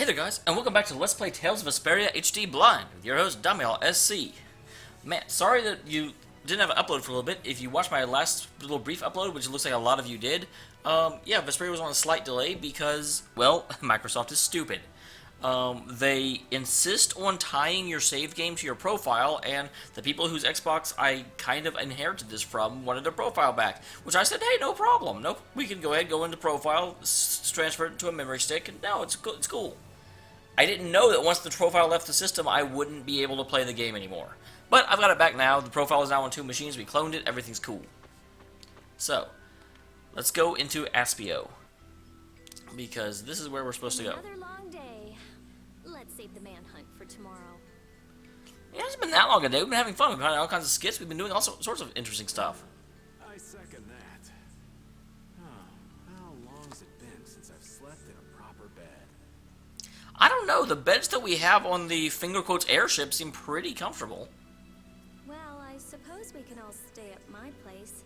Hey there guys, and welcome back to Let's Play Tales of Vesperia HD Blind with your host Dameol SC. Man, sorry that you didn't have an upload for a little bit. If you watched my last little brief upload, which it looks like a lot of you did, yeah, Vesperia was on a slight delay because, well, Microsoft is stupid. They insist on tying your save game to your profile, and the people whose Xbox I kind of inherited this from wanted their profile back, which I said, hey, no problem. Nope, we can go ahead, go into profile, transfer it to a memory stick, and no, it's cool. I didn't know that once the profile left the system, I wouldn't be able to play the game anymore. But I've got it back now. The profile is now on 2 machines. We cloned it. Everything's cool. So, let's go into Aspio, because this is where we're supposed to go. Another long day. Let's save the manhunt for tomorrow. Yeah, it hasn't been that long a day. We've been having fun. We've been having all kinds of skits. We've been doing all sorts of interesting stuff. I second that. How long's it been since I've slept in a proper bed? I don't know. The beds that we have on the finger quotes airship seem pretty comfortable. Well, I suppose we can all stay at my place.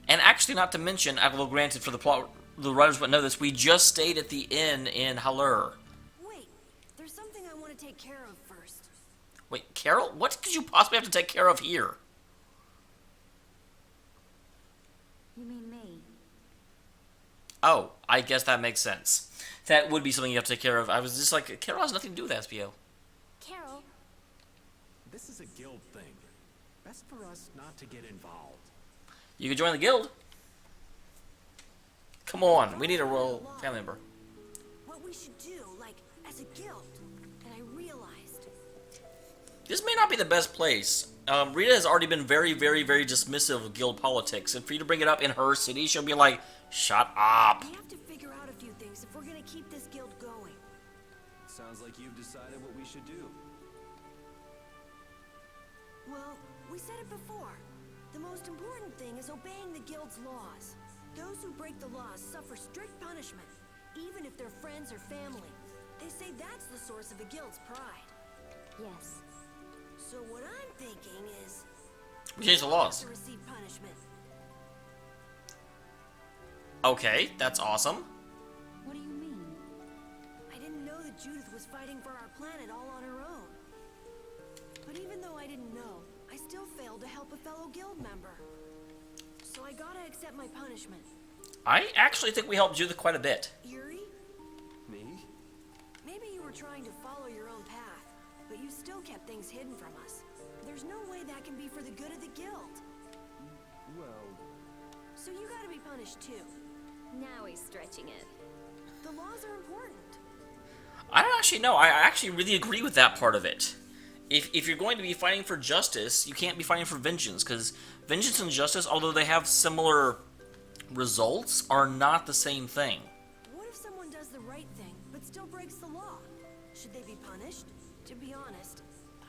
And actually, not to mention, well, granted, for the plot, the writers wouldn't know this, we just stayed at the inn in Haller. Wait, there's something I want to take care of first. Wait, Carol? What could you possibly have to take care of here? You mean me? Oh, I guess that makes sense. That would be something you have to take care of. I was just like, Carol has nothing to do with Aspio. Carol? This is a guild thing. Best for us not to get involved. You could join the guild. Come on, we need a royal family member. What we should do, like, as a guild. And I realized. This may not be the best place. Rita has already been very, very, very dismissive of guild politics. And for you to bring it up in her city, she'll be like, shut up. We have to figure out a few things if we're gonna keep this guild going. Sounds like you've decided what we should do. Well, we said it before. The most important thing is obeying the guild's laws. Those who break the laws suffer strict punishment, even if they're friends or family. They say that's the source of a guild's pride. Yes. So what I'm thinking is, We change the laws. to receive punishment. Okay, that's awesome. What do you mean? I didn't know that Judith was fighting for our planet all on her own. But even though I didn't know, I still failed to help a fellow guild member. So I gotta accept my punishment. I actually think we helped Judith quite a bit. Yuri, Me? maybe you were trying to follow your own path, but you still kept things hidden from us. There's no way that can be for the good of the guild. Well, So you gotta be punished too. Now he's stretching it. The laws are important. I don't actually know. I actually really agree with that part of it. If you're going to be fighting for justice, you can't be fighting for vengeance, because vengeance and justice, although they have similar results, are not the same thing. What if someone does the right thing, but still breaks the law? Should they be punished? To be honest,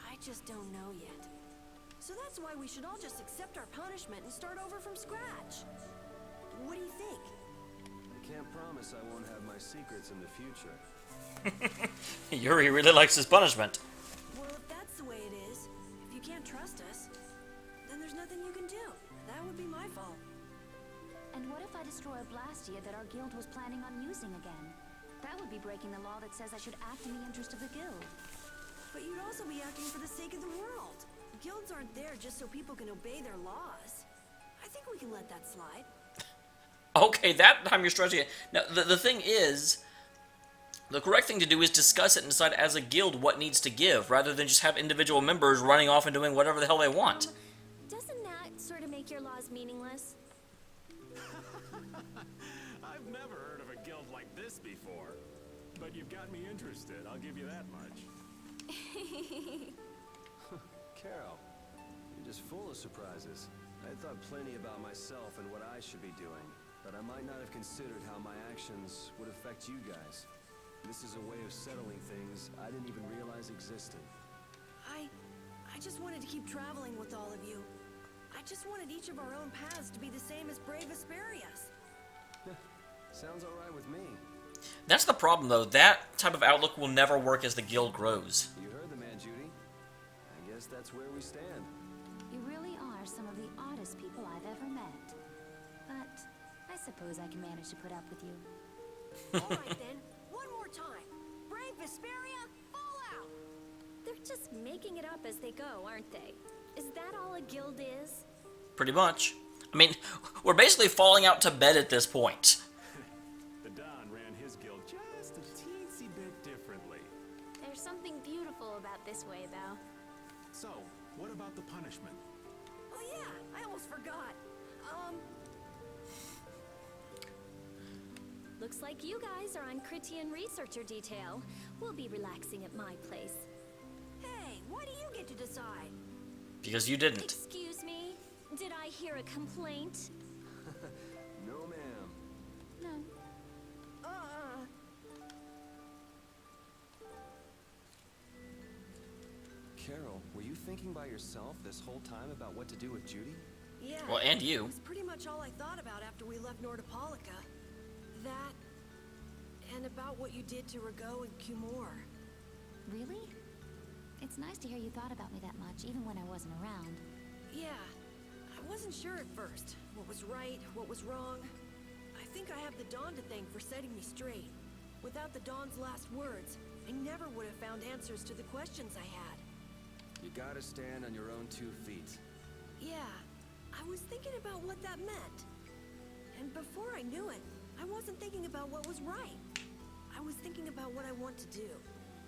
I just don't know yet. So that's why we should all just accept our punishment and start over from scratch. What do you think? I can't promise I won't have my secrets in the future. Yuri really likes his punishment. Well, if that's the way it is, if you can't trust us, then there's nothing you can do. That would be my fault. And what if I destroy a Blastia that our guild was planning on using again? That would be breaking the law that says I should act in the interest of the guild. But you'd also be acting for the sake of the world. Guilds aren't there just so people can obey their laws. I think we can let that slide. Okay, that time you're stretching it. Now, the thing is, the correct thing to do is discuss it and decide as a guild what needs to give, rather than just have individual members running off and doing whatever the hell they want. Doesn't that sort of make your laws meaningless? I've never heard of a guild like this before. But you've got me interested, I'll give you that much. Carol, you're just full of surprises. I thought plenty about myself and what I should be doing, but I might not have considered how my actions would affect you guys. This is a way of settling things I didn't even realize existed. I just wanted to keep traveling with all of you. I just wanted each of our own paths to be the same as brave Vesperia's. Sounds alright with me. That's the problem, though. That type of outlook will never work as the guild grows. You heard the man, Judy. I guess that's where we stand. You really are some of the oddest people I've ever met. But I suppose I can manage to put up with you. All right then, one more time. Brave Vesperia, fall out! They're just making it up as they go, aren't they? Is that all a guild is? Pretty much. I mean, we're basically falling out to bed at this point. The Don ran his guild just a teensy bit differently. There's something beautiful about this way, though. So, what about the punishment? Oh yeah, I almost forgot. Looks like you guys are on Critian researcher detail. We'll be relaxing at my place. Hey, why do you get to decide? Because you didn't. Excuse me? Did I hear a complaint? No, ma'am. No. Carol, were you thinking by yourself this whole time about what to do with Judy? Yeah. Well, and you. It was pretty much all I thought about after we left Nordopolica. That, and about what you did to Rago and Cumor. Really? It's nice to hear you thought about me that much, even when I wasn't around. Yeah. I wasn't sure at first. What was right, what was wrong. I think I have the Dawn to thank for setting me straight. Without the Dawn's last words, I never would have found answers to the questions I had. You gotta stand on your own 2 feet. Yeah, I was thinking about what that meant. And before I knew it, I wasn't thinking about what was right. I was thinking about what I want to do.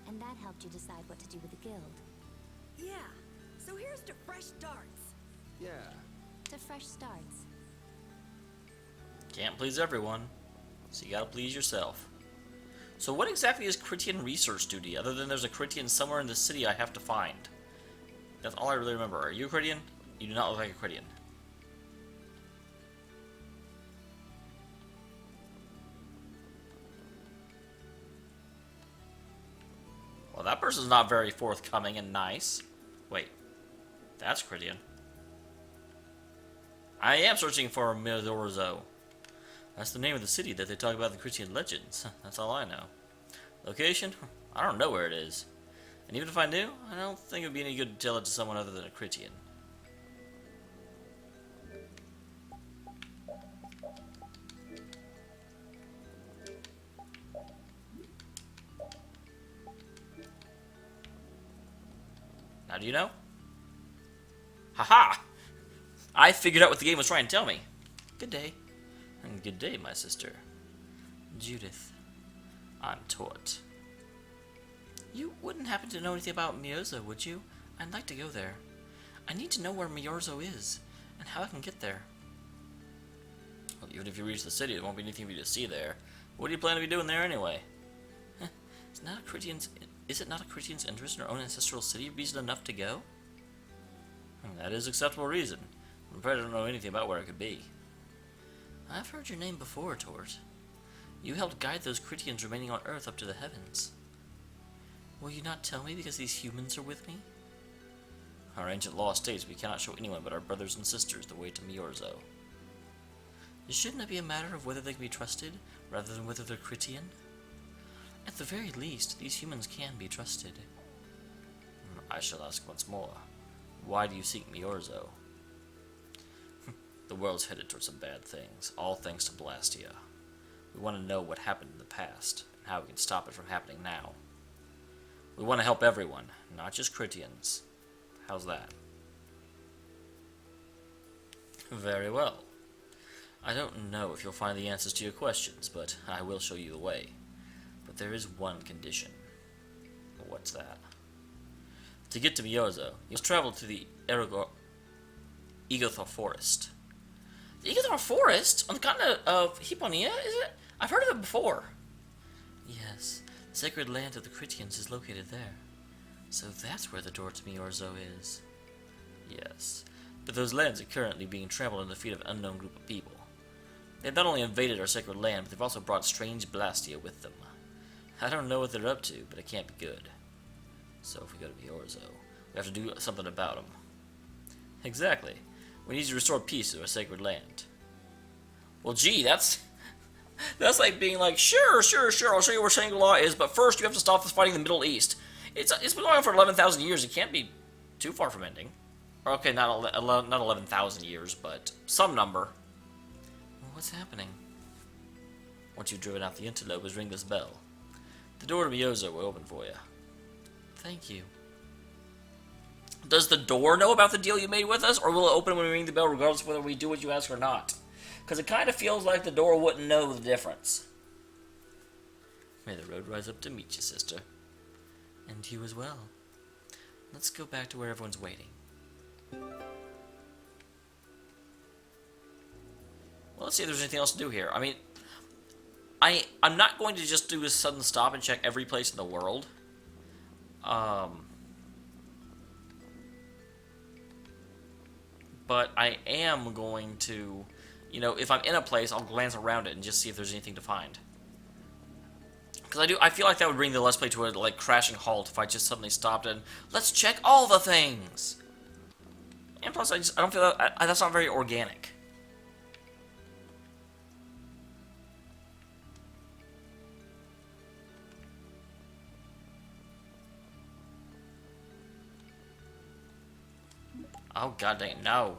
And that helped you decide what to do with the guild. Yeah, so here's to fresh starts. Yeah. To fresh starts. Can't please everyone, so you gotta please yourself. So what exactly is Critian research duty, other than there's a Critian somewhere in the city I have to find? That's all I really remember. Are you a Critian? You do not look like a Critian. Well, that person's not very forthcoming and nice. Wait, that's Critian. I am searching for Milorzo. That's the name of the city that they talk about in the Critian legends. That's all I know. Location? I don't know where it is. And even if I knew, I don't think it would be any good to tell it to someone other than a Critian. Now do you know? Haha! I figured out what the game was trying to tell me. Good day. And good day, my sister. Judith. I'm Tort. You wouldn't happen to know anything about Miorzo, would you? I'd like to go there. I need to know where Miorzo is, and how I can get there. Well, even if you reach the city, there won't be anything for you to see there. What do you plan to be doing there anyway? Is it not a Critian's interest in our own ancestral city reason enough to go? That is acceptable reason. I'm afraid I don't know anything about where it could be. I've heard your name before, Tort. You helped guide those Critians remaining on Earth up to the heavens. Will you not tell me because these humans are with me? Our ancient law states we cannot show anyone but our brothers and sisters the way to Miorzo. Shouldn't it be a matter of whether they can be trusted, rather than whether they're Critian? At the very least, these humans can be trusted. I shall ask once more. Why do you seek Miorzo? The world's headed towards some bad things, all thanks to Blastia. We want to know what happened in the past, and how we can stop it from happening now. We want to help everyone, not just Critians. How's that? Very well. I don't know if you'll find the answers to your questions, but I will show you the way. But there is one condition. What's that? To get to Miorzo, you must travel to the Egothor Forest. The Egothor Forest? On the continent of Hipponia, is it? I've heard of it before. Yes, the sacred land of the Critians is located there. So that's where the door to Miorzo is. Yes, but those lands are currently being trampled under the feet of an unknown group of people. They've not only invaded our sacred land, but they've also brought strange Blastia with them. I don't know what they're up to, but it can't be good. So if we go to Miorzo, we have to do something about them. Exactly. We need to restore peace to our sacred land. Well, gee, that's like being like, sure, I'll show you where Shangri-La is, but first you have to stop this fighting in the Middle East. It's been going on for 11,000 years. It can't be too far from ending. Or, okay, not 11,000 years, but some number. Well, what's happening? Once you've driven out the interlopers, ring this bell. The door to Miozo will open for you. Thank you. Does the door know about the deal you made with us, or will it open when we ring the bell regardless of whether we do what you ask or not? Because it kind of feels like the door wouldn't know the difference. May the road rise up to meet you, sister. And you as well. Let's go back to where everyone's waiting. Well, let's see if there's anything else to do here. I mean, I'm not going to just do a sudden stop and check every place in the world. But I am going to, you know, if I'm in a place, I'll glance around it and just see if there's anything to find. Because I feel like that would bring the Let's Play to a, like, crashing halt if I just suddenly stopped and, let's check all the things! And plus, I don't feel that, that's not very organic. Oh, god dang it, no.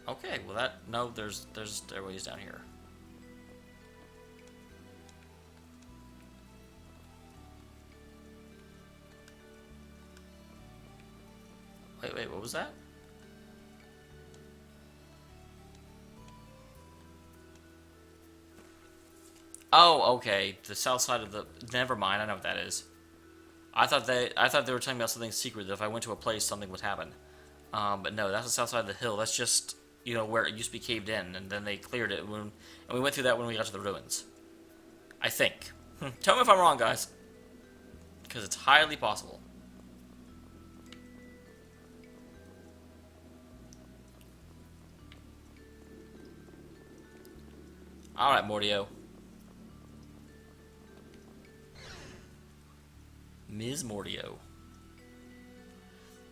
Okay, well that, no, there's stairways down here. Wait, what was that? Oh, okay. The south side of the... Never mind, I know what that is. I thought they were telling me about something secret, that if I went to a place, something would happen. But no, that's the south side of the hill. That's just, you know, where it used to be caved in, and then they cleared it, and we went through that when we got to the ruins. I think. Tell me if I'm wrong, guys. Because it's highly possible. Alright, Mordio. Ms. Mordio.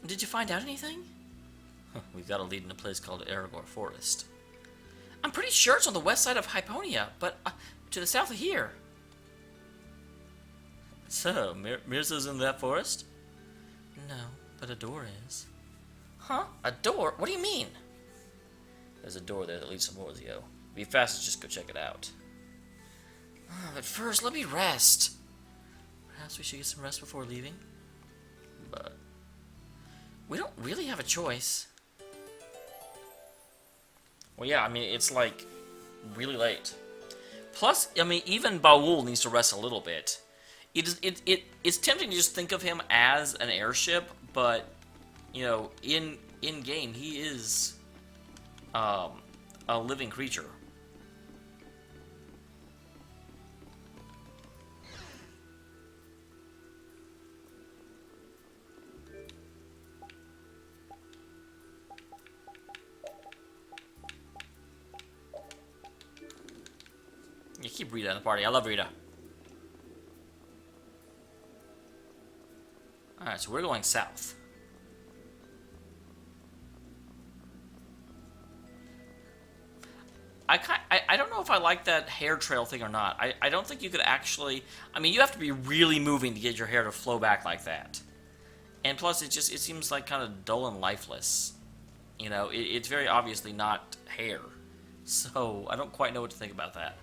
Did you find out anything? We've got a lead in a place called Aragor Forest. I'm pretty sure it's on the west side of Hyponia, but to the south of here. So, Mirza's in that forest? No, but a door is. Huh? A door? What do you mean? There's a door there that leads to Morzio. Be fast to just go check it out. But first, let me rest. Perhaps we should get some rest before leaving. But we don't really have a choice. Well, yeah, I mean, it's like really late. Plus, I mean, even Baul needs to rest a little bit. It's tempting to just think of him as an airship, but you know, in game, he is a living creature. You keep Rita in the party. I love Rita. Alright, so we're going south. I don't know if I like that hair trail thing or not. I don't think you could actually... I mean, you have to be really moving to get your hair to flow back like that. And plus, it seems like kind of dull and lifeless. You know, it's very obviously not hair. So, I don't quite know what to think about that.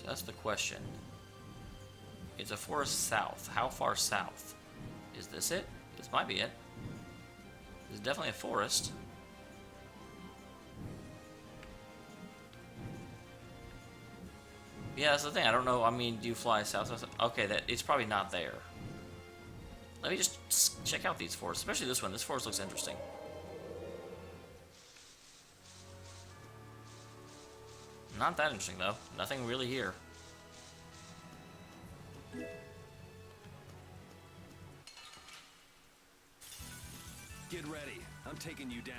That's the question. It's a forest south. How far south? Is this it? This might be it. This is definitely a forest. Yeah, that's the thing. I don't know. I mean, do you fly south? Okay, it's probably not there. Let me just check out these forests, especially this one. This forest looks interesting. Not that interesting, though. Nothing really here. Get ready. I'm taking you down.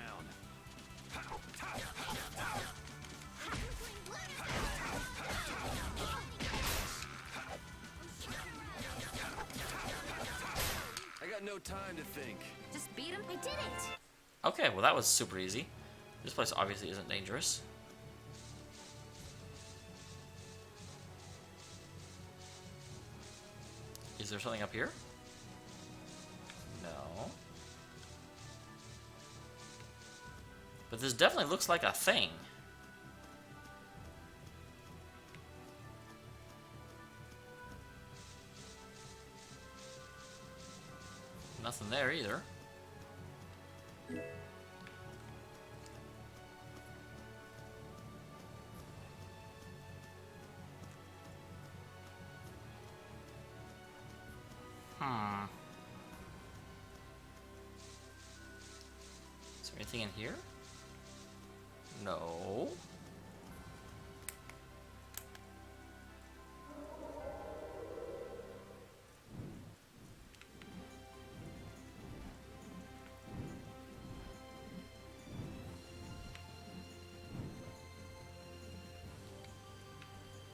I got no time to think. Just beat him. I did it. Okay, well that was super easy. This place obviously isn't dangerous. Is there something up here? No. But this definitely looks like a thing. Nothing there either. Is there anything in here? No.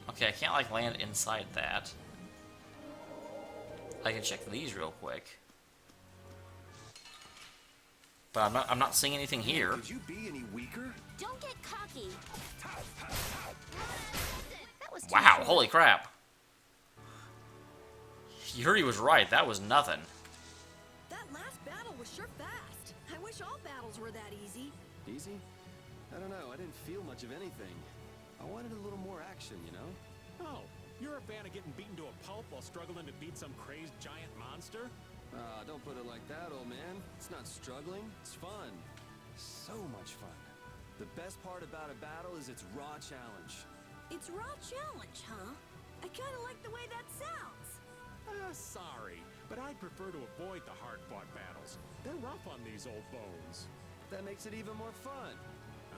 Okay, I can't like land inside that. I can check these real quick. But I'm not seeing anything here. Could you be any weaker? Don't get cocky. That was too Wow, short. holy crap. Yuri was right, that was nothing. That last battle was sure fast. I wish all battles were that easy. Easy? I don't know. I didn't feel much of anything. I wanted a little more action, you know? Oh, you're a fan of getting beaten to a pulp while struggling to beat some crazed giant monster? Don't put it like that, old man. It's not struggling. It's fun. So much fun. The best part about a battle is its raw challenge. It's raw challenge, huh? I kind of like the way that sounds. Sorry, but I'd prefer to avoid the hard-fought battles. They're rough on these old bones. That makes it even more fun.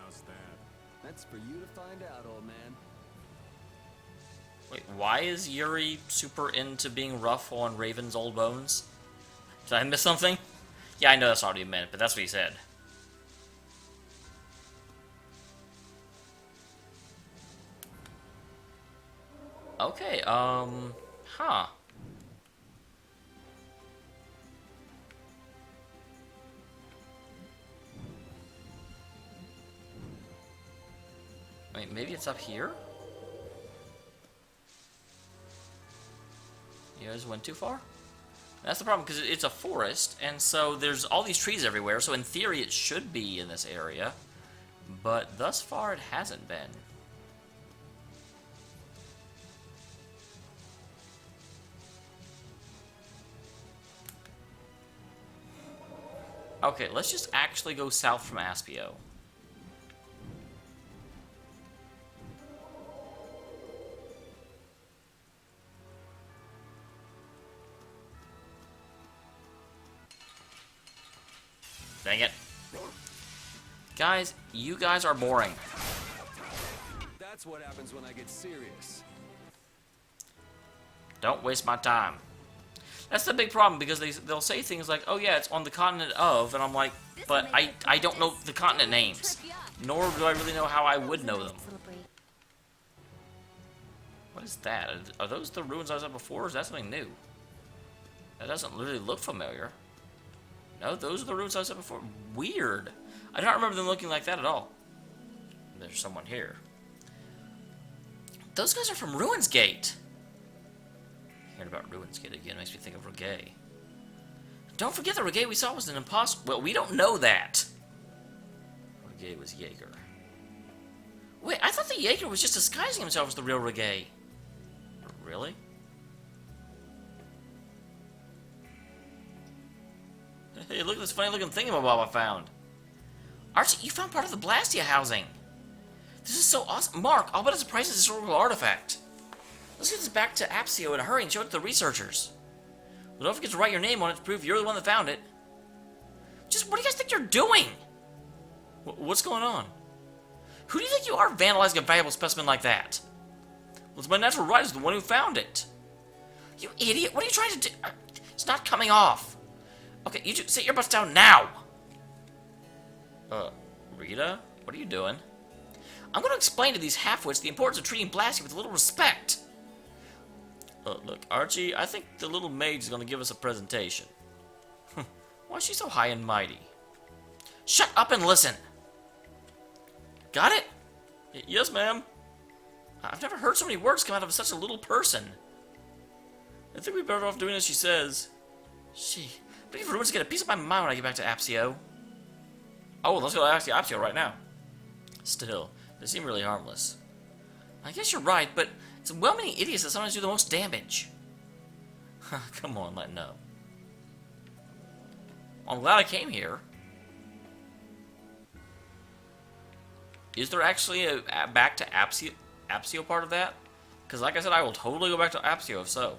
How's that? That's for you to find out, old man. Wait, why is Yuri super into being rough on Raven's old bones? Did I miss something? Yeah, I know that's not what he meant, but that's what he said. Okay, huh. Wait, maybe it's up here? You guys went too far? That's the problem, because it's a forest, and so there's all these trees everywhere, so in theory it should be in this area. But thus far it hasn't been. Okay, let's just actually go south from Aspio. Dang it. Guys, you guys are boring. That's what happens when I get serious. Don't waste my time. That's the big problem, because they'll say things like, oh yeah, it's on the continent of, and I'm like, but I don't know the continent names. Nor do I really know how I would know them. What is that? Are those the ruins I was at before, or is that something new? That doesn't really look familiar. No, those are the ruins I was at before. Weird. I don't remember them looking like that at all. There's someone here. Those guys are from Ruins Gate. Hearing about Ruins Gate again makes me think of Reggae. Don't forget the Reggae we saw was an imposter. Well, we don't know that. Reggae was Jaeger. Wait, I thought the Jaeger was just disguising himself as the real Reggae. Really? Hey, look at this funny looking thingamabob I found. Archie, you found part of the Blastia housing. This is so awesome. Mark, I'll bet it's a priceless historical artifact. Let's get this back to Aspio in a hurry and show it to the researchers. But don't forget to write your name on it to prove you're the one that found it. Just, what do you guys think you're doing? What's going on? Who do you think you are vandalizing a valuable specimen like that? Well, it's my natural right as the one who found it. You idiot, what are you trying to do? It's not coming off. Okay, you two sit your butts down now. Rita? What are you doing? I'm gonna explain to these half-wits the importance of treating Blasty with a little respect. Look, Archie, I think the little maid's gonna give us a presentation. Why is she so high and mighty? Shut up and listen! Got it? Yes, ma'am. I've never heard so many words come out of such a little person. I think we're better off doing as she says. But if ruins get a piece of my mind when I get back to Aspio. Oh, let's go to Aspio right now. Still, they seem really harmless. I guess you're right, but it's well-meaning idiots that sometimes do the most damage. Come on, let know. I'm glad I came here. Is there actually a back to Aspio part of that? Because like I said, I will totally go back to Aspio if so.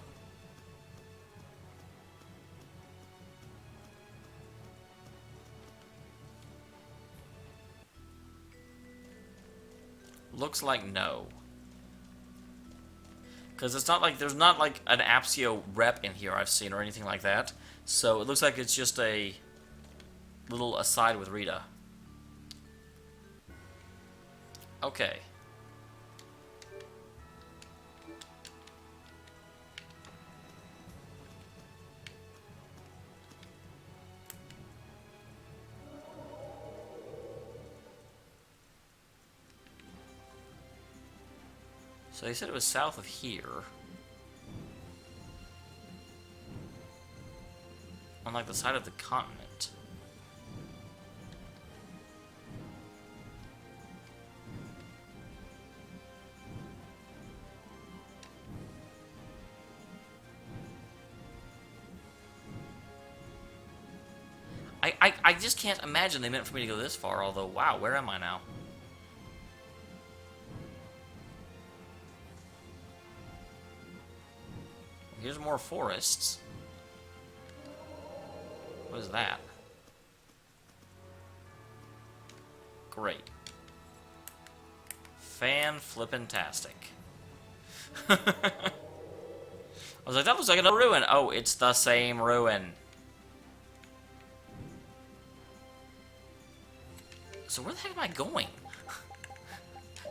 Looks like no. Because it's not like, there's not like an Aspio rep in here I've seen or anything like that. So it looks like it's just a little aside with Rita. Okay. So they said it was south of here. On like the side of the continent. I just can't imagine they meant for me to go this far, although, wow, where am I now? Here's more forests. What is that? Great. Fan-flippin-tastic. I was like, that looks like another ruin. Oh, it's the same ruin. So where the heck am I going?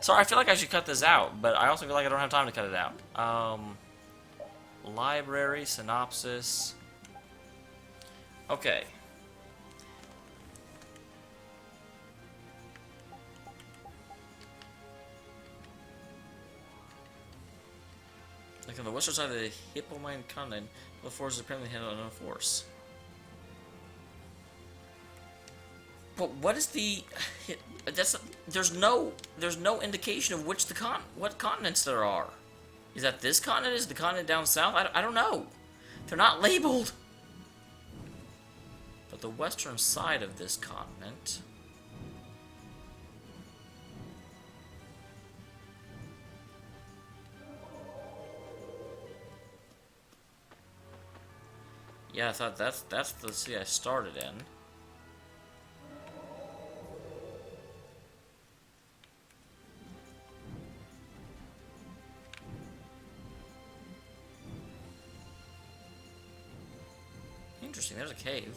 Sorry, I feel like I should cut this out, but I also feel like I don't have time to cut it out. Library, synopsis. Okay. Like on the western side of the Hippomine continent, the force is apparently handled unknown force. But what is the? There's no indication of which what continents there are. Is that this continent? Is the continent down south? I don't know. They're not labeled. But the western side of this continent. Yeah, I thought that's the city I started in. Interesting, there's a cave.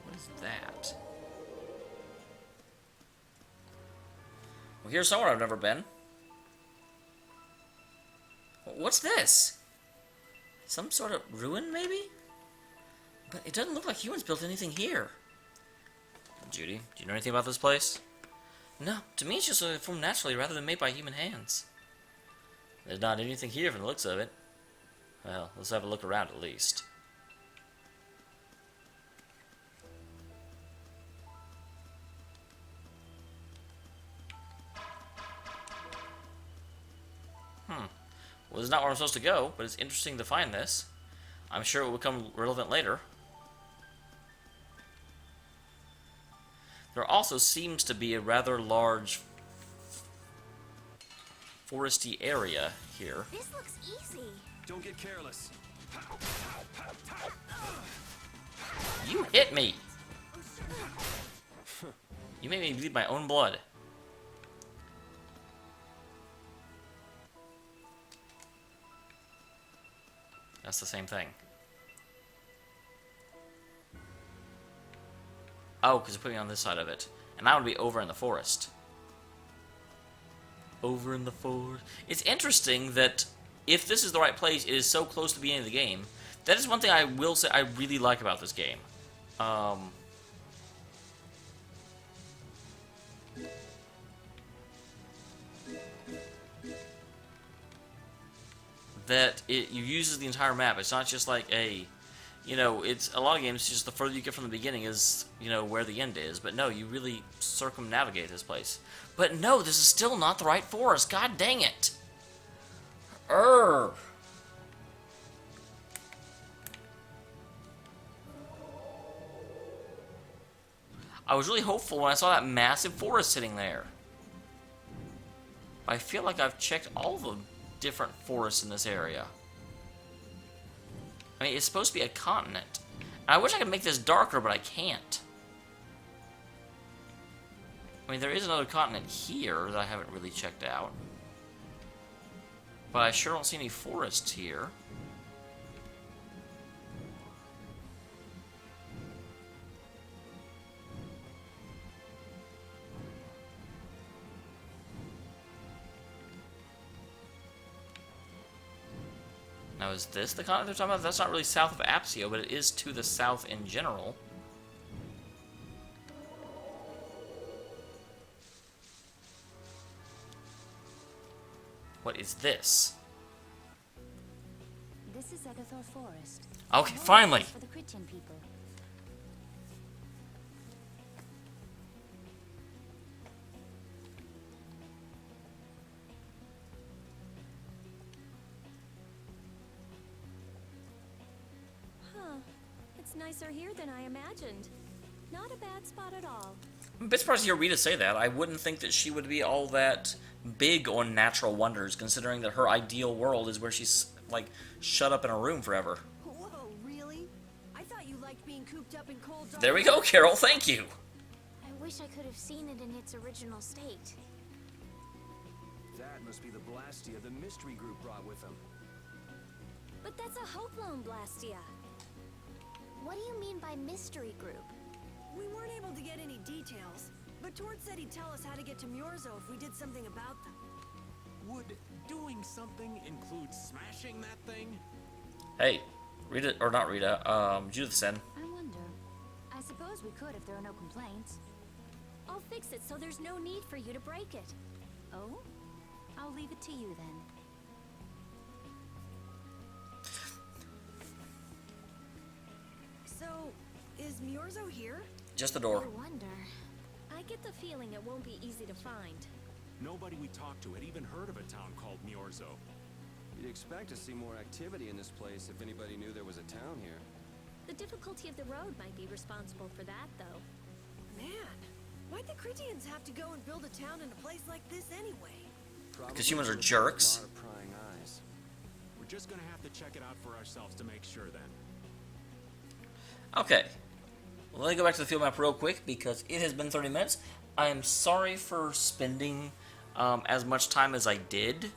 What is that? Well, here's somewhere I've never been. What's this? Some sort of ruin, maybe? But it doesn't look like humans built anything here. Judy, do you know anything about this place? No, to me it's just formed naturally rather than made by human hands. There's not anything here from the looks of it. Well, let's have a look around at least. Well, this is not where I'm supposed to go, but it's interesting to find this. I'm sure it will become relevant later. There also seems to be a rather large foresty area here. This looks easy. Don't get careless. You hit me! You made me bleed my own blood. That's the same thing. Oh, because it put me on this side of it. And I want to be over in the forest. Over in the forest. It's interesting that if this is the right place, it is so close to the beginning of the game. That is one thing I will say I really like about this game. That it uses the entire map. It's not just like a, you know, it's a lot of games. Just the further you get from the beginning is, you know, where the end is. But no, you really circumnavigate this place. But no, this is still not the right forest. God dang it! I was really hopeful when I saw that massive forest sitting there. I feel like I've checked all the different forests in this area. I mean, it's supposed to be a continent. I wish I could make this darker, but I can't. I mean, there is another continent here that I haven't really checked out. But I sure don't see any forests here. Now, is this the continent they're talking about? That's not really south of Aspio, but it is to the south in general. What is this? This is Agathor Forest. Okay, finally! For the Christian people. It's nicer here than I imagined. Not a bad spot at all. I'm a bit surprised to hear Rita say that. I wouldn't think that she would be all that big on natural wonders, considering that her ideal world is where she's, like, shut up in a room forever. Whoa, really? I thought you liked being cooped up in cold dark. There we go, Carol, thank you! I wish I could have seen it in its original state. That must be the Blastia the mystery group brought with them. But that's a Hoplone Blastia. What do you mean by mystery group? We weren't able to get any details, but Tord said he'd tell us how to get to Myorzo if we did something about them. Would doing something include smashing that thing? Hey, Rita, or not Rita, Judith said. I wonder. I suppose we could if there are no complaints. I'll fix it so there's no need for you to break it. Oh? I'll leave it to you then. So, is Myorzo here? Just the door. I wonder. I get the feeling it won't be easy to find. Nobody we talked to had even heard of a town called Myorzo. You'd expect to see more activity in this place if anybody knew there was a town here. The difficulty of the road might be responsible for that, though. Man, why'd the Critians have to go and build a town in a place like this anyway? Because humans are Probably jerks. a lot of prying eyes. We're just gonna have to check it out for ourselves to make sure then. Okay. Well, let me go back to the field map real quick because it has been 30 minutes. I am sorry for spending as much time as I did,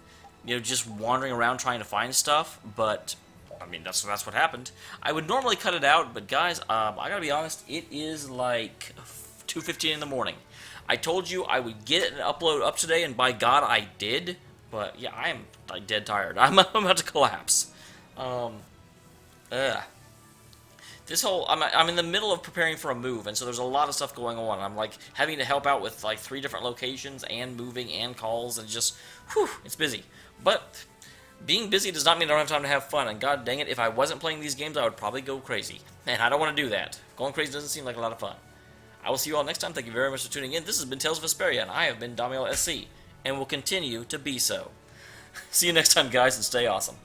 you know, just wandering around trying to find stuff, but I mean, that's what happened. I would normally cut it out, but guys, I gotta be honest, it is like 2:15 in the morning. I told you I would get it and upload up today, and by God, I did. But yeah, I am like, dead tired. I'm about to collapse. This whole I'm in the middle of preparing for a move, and so there's a lot of stuff going on. I'm like having to help out with like 3 different locations and moving and calls, and just whew, it's busy. But being busy does not mean I don't have time to have fun. And god dang it, if I wasn't playing these games, I would probably go crazy. And I don't want to do that. Going crazy doesn't seem like a lot of fun. I will see you all next time. Thank you very much for tuning in. This has been Tales of Vesperia, and I have been Dameol SC, and will continue to be so. See you next time, guys, and stay awesome.